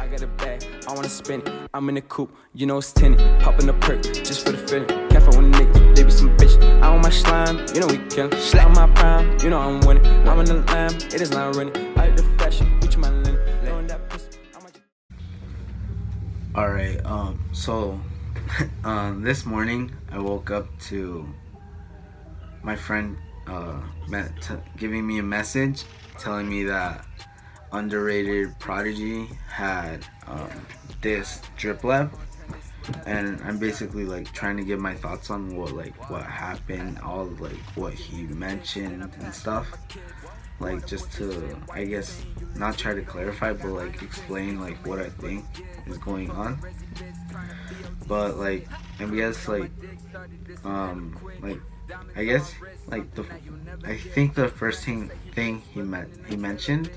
I got a bag, I wanna spin it. I'm in the coupe, you know it's tinted. Popping the perk, just for the feeling. Careful when niggas, they be some bitch. I want my slime, you know we killin'. Slap my prime, you know I'm winning. I'm in the lamb, it is not running. I like the fashion, reach my linen. Throwing that pussy, Alright, so this morning I woke up to my friend giving me a message telling me that Underrated Prodigy had dissed DRIPLABB, and I'm basically like trying to give my thoughts on what happened, all like what he mentioned and stuff, like just to, I guess, not try to clarify but like explain like what I think is going on. But like I guess I think the first thing he mentioned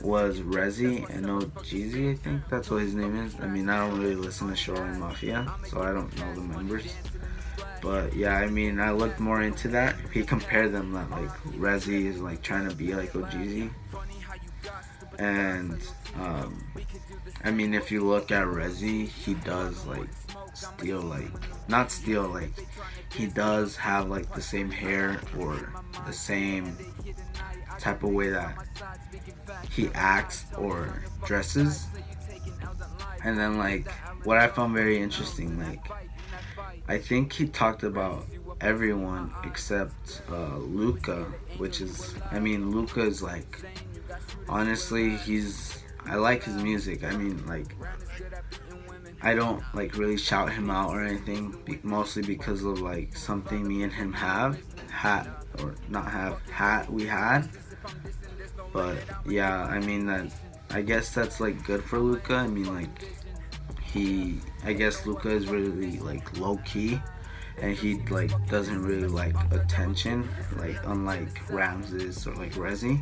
was Rezzy and no Jeezy. I think that's what his name is. I mean, I don't really listen to Shoutout Mafia, so I don't know the members. But yeah, I mean, I looked more into that. He compared them that like Rezzy is like trying to be like Jeezy, and I mean, if you look at Rezzy, he does like he does have like the same hair or the same type of way that he acts or dresses. And then like what I found very interesting, like I think he talked about everyone except Luca, which is, I mean, Luca is like, honestly, I like his music. I mean, like, I don't like really shout him out or anything, mostly because of like something me and him we had. But yeah, I mean, I guess that's like good for Luca. I mean, like, I guess Luca is really like low key, and he like doesn't really like attention, like unlike Ramses or like Rezzy.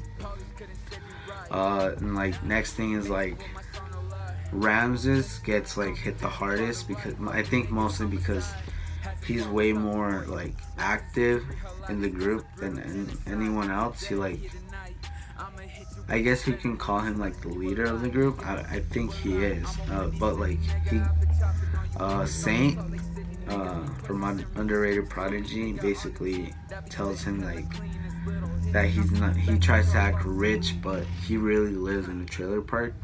And like next thing is like Ramses gets like hit the hardest, because I think mostly because he's way more like active in the group than anyone else. He like, I guess you can call him like the leader of the group. I think he is, but like Saint from Underrated Prodigy basically tells him like that he tries to act rich, but he really lives in a trailer park.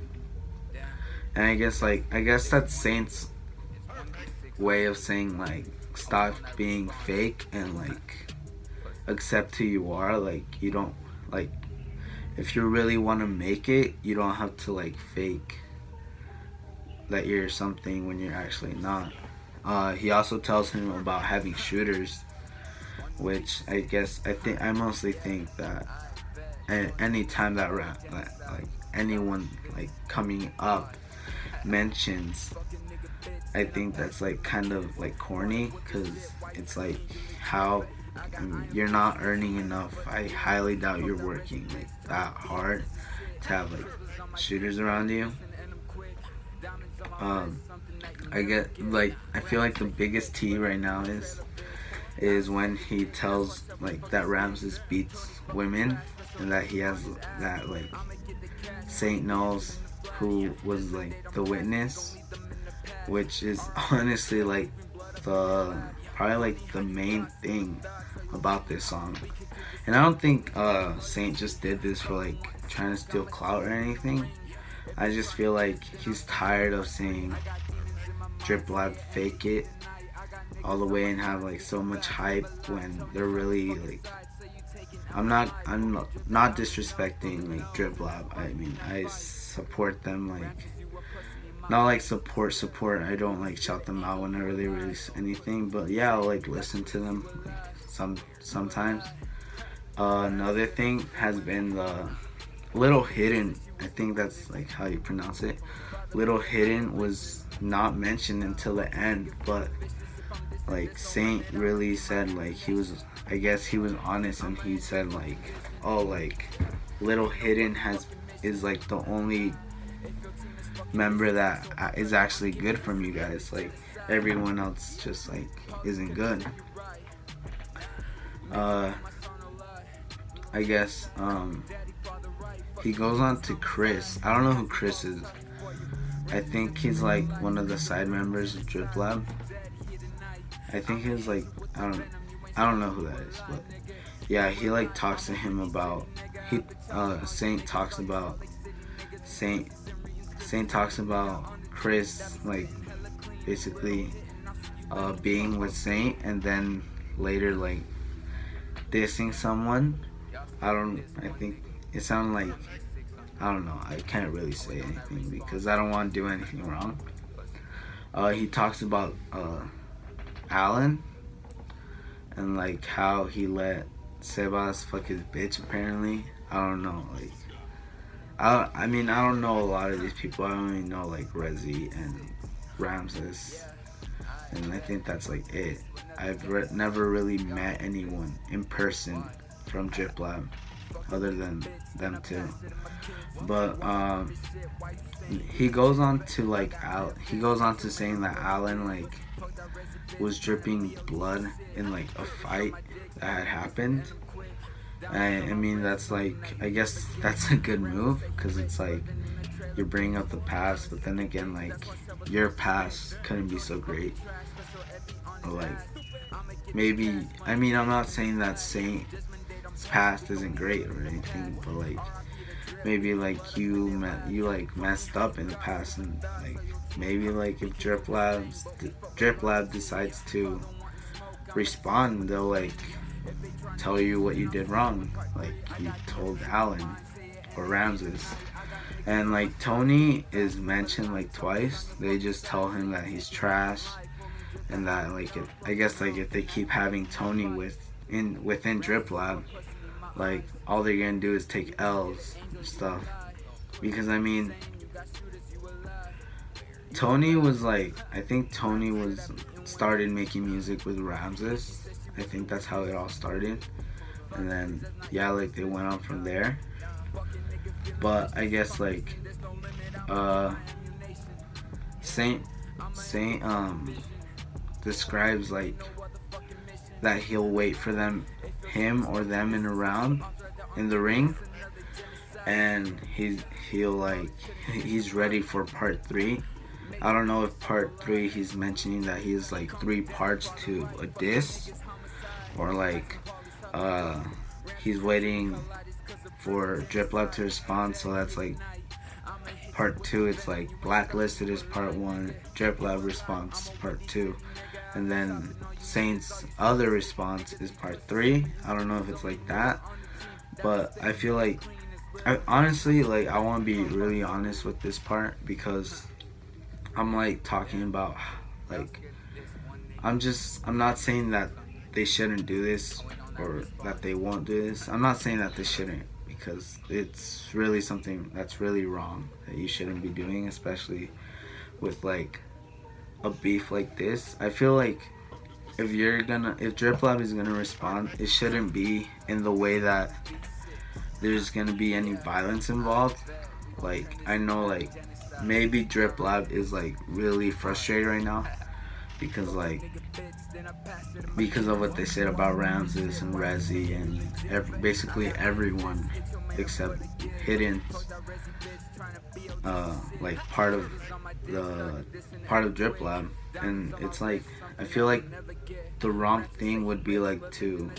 And I guess that's Saint's way of saying like stop being fake and like accept who you are. Like, you don't, like, if you really want to make it, you don't have to like fake that you're something when you're actually not. He also tells him about having shooters, which I mostly think that any time that like anyone like coming up mentions, I think that's like kind of like corny, because it's like, how, I mean, you're not earning enough. I highly doubt you're working like that hard to have like shooters around you. I feel like the biggest tea right now is when he tells like that Ramses beats women, and that he has that like Saint knows who was like the witness, which is honestly like probably like the main thing about this song. And I don't think Saint just did this for like trying to steal clout or anything. I just feel like he's tired of seeing DRIPLABB fake it all the way and have like so much hype when they're really like, I'm not disrespecting like DRIPLABB. I mean, I support them, like, not like support. I don't like shout them out whenever they release anything, but yeah, I'll like listen to them like, sometimes. Another thing has been the Little Hidden. I think that's like how you pronounce it. Little Hidden was not mentioned until the end, but like Saint really said like I guess he was honest, and he said like, oh, like Little Hidden is like the only member that is actually good from you guys. Like, everyone else just like isn't good. I guess he goes on to Chris. I don't know who Chris is, I think he's like one of the side members of DRIPLABB. I think he was like, I don't know who that is, but yeah, he like talks to him about Saint talks about Saint talks about Chris like basically being with Saint, and then later like dissing someone. I think it sounded like, I don't know, I can't really say anything because I don't want to do anything wrong. He talks about Alan and like how he let Sebas fuck his bitch apparently. I don't know, like I mean, I don't know a lot of these people. I only know like Rezi and Ramses, and I think that's like it. I've never really met anyone in person from DRIPLABB other than them two. But he goes on to like he goes on to saying that Alan like was dripping blood in like a fight that had happened. I mean, that's like, I guess that's a good move because it's like you're bringing up the past, but then again, like your past couldn't be so great. Or like maybe, I mean, I'm not saying that Saint's past isn't great or anything, but like maybe like you like messed up in the past, and like maybe like if DRIPLABB decides to respond, they'll like tell you what you did wrong, like you told Alan or Ramses. And like Tony is mentioned like twice. They just tell him that he's trash, and that like I guess like if they keep having Tony within DRIPLABB, like all they're gonna do is take L's and stuff. Because I mean, Tony was like, I think Tony was started making music with Ramses. I think that's how it all started, and then yeah, like they went on from there. But I guess like Saint describes like that he'll wait for him or them in a round in the ring, and he's ready for part 3. I don't know if part 3 he's mentioning that he's like 3 parts to a diss, or like he's waiting for DRIPLABB to respond, so that's like part 2. It's like Blacklisted is part 1, DRIPLABB response part 2, and then Saint's other response is part 3. I don't know if it's like that, but I feel like I honestly like I want to be really honest with this part, because I'm like talking about like I'm not saying that they shouldn't do this or that they won't do this. I'm not saying that they shouldn't, because it's really something that's really wrong that you shouldn't be doing, especially with like a beef like this. I feel like if DRIPLABB is gonna respond, it shouldn't be in the way that there's gonna be any violence involved. Like I know like maybe DRIPLABB is like really frustrated right now because of what they said about Ramses and Rezi and basically everyone except Hidden's like part of DRIPLABB. And it's like I feel like the wrong thing would be like to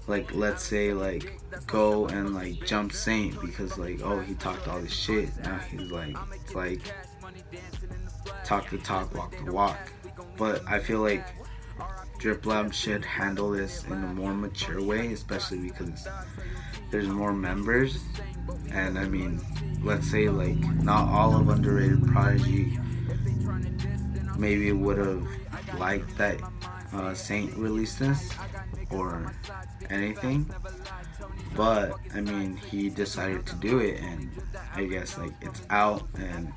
like, let's say like go and like jump Saint because like, oh, he talked all this shit, now he's like, it's like talk the talk, walk the walk. But I feel like DRIPLABB should handle this in a more mature way, especially because there's more members. And I mean, let's say like not all of Underrated Prodigy maybe would have liked that Saint released this or anything, but I mean, he decided to do it, and I guess like it's out, and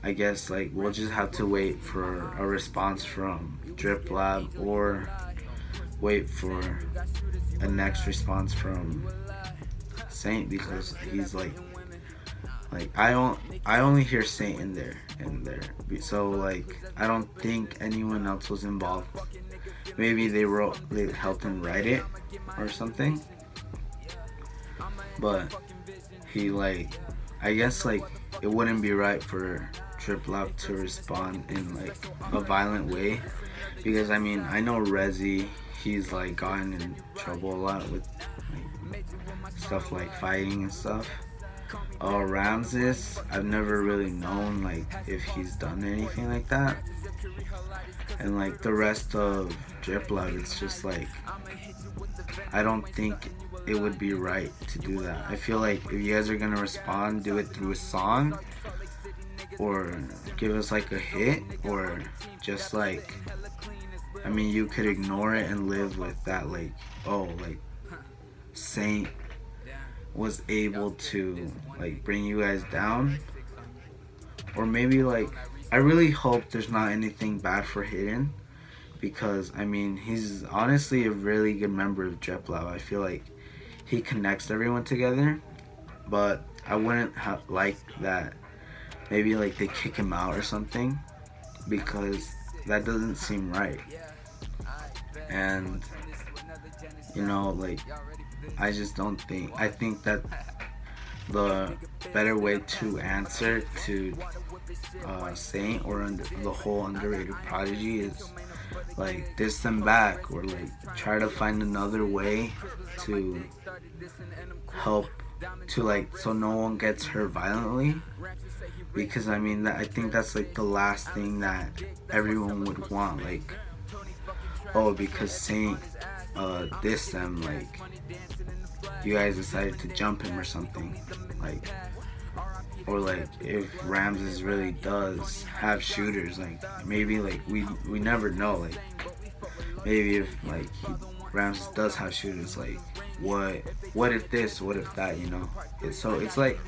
I guess like we'll just have to wait for a response from DRIPLABB or wait for a next response from Saint, because he's like I only hear Saint in there, so like I don't think anyone else was involved. Maybe they helped him write it or something, but he like, I guess like it wouldn't be right for DRIPLABB to respond in like a violent way, because I mean, I know Rezzy, he's like gotten in trouble a lot with like stuff like fighting and stuff. Ramses, I've never really known like if he's done anything like that. And like the rest of DRIPLABB, it's just like, I don't think it would be right to do that. I feel like if you guys are gonna respond, do it through a song, or give us like a hit, or just like, I mean, you could ignore it and live with that, like, oh, like Saint was able to like bring you guys down. Or maybe like, I really hope there's not anything bad for Hidden, because I mean, he's honestly a really good member of DRIPLABB. I feel like he connects everyone together, but I wouldn't like that maybe like they kick him out or something, because that doesn't seem right. And you know, like, I just don't think, I think that the better way to answer to Saint or the whole Underrated Prodigy is like diss them back, or like try to find another way to help, to like, so no one gets hurt violently. Because I mean, I think that's like the last thing that everyone would want, like, oh, because Saint dissed them, like, you guys decided to jump him or something, like, or like if Ramses really does have shooters, like maybe like we never know, like maybe if like Ramses does have shooters, like what if this, what if that, you know? So it's like,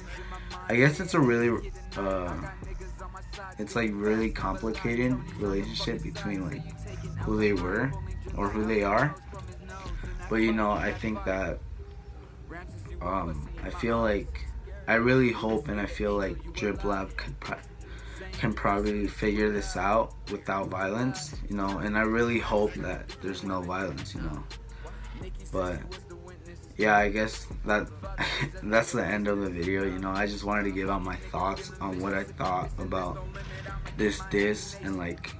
I guess it's a really it's like really complicated relationship between like who they were or who they are. But you know, I think that I feel like, I really hope and I feel like DRIPLABB can probably figure this out without violence, you know, and I really hope that there's no violence, you know. But yeah, I guess that's the end of the video, you know. I just wanted to give out my thoughts on what I thought about this diss, and like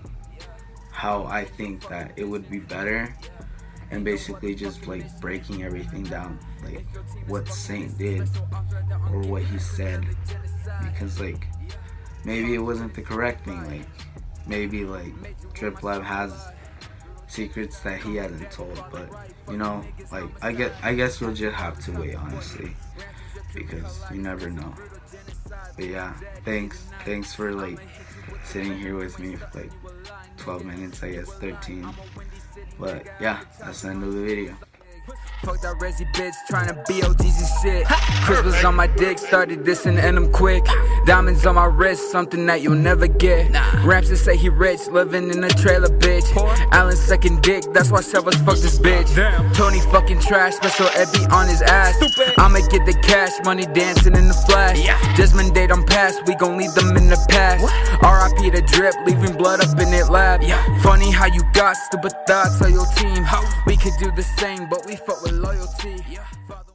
how I think that it would be better, and basically just like breaking everything down, like what Saint did or what he said, because like maybe it wasn't the correct thing, like maybe like DRIPLABB has secrets that he hasn't told, but you know, like I guess we'll just have to wait, honestly, because you never know. But yeah, thanks for like sitting here with me for like 12 minutes, I guess 13. But yeah, that's the end of the video. Fuck that Rezzy bitch, tryna be OGs and shit. Chris was on my dick, started dissing and I'm quick. Diamonds on my wrist, something that you'll never get. Ramses say he rich, living in a trailer, bitch. Allen second dick, that's why Severs fuck this bitch. Tony fucking trash, special Ed be on his ass. I'ma get the cash, money dancing in the flash. Desmond date on past, we gon' leave them in the past. R.I.P. the drip, leaving blood up in it lab. Funny how you got stupid thoughts on your team. We could do the same, but we fuck with loyalty.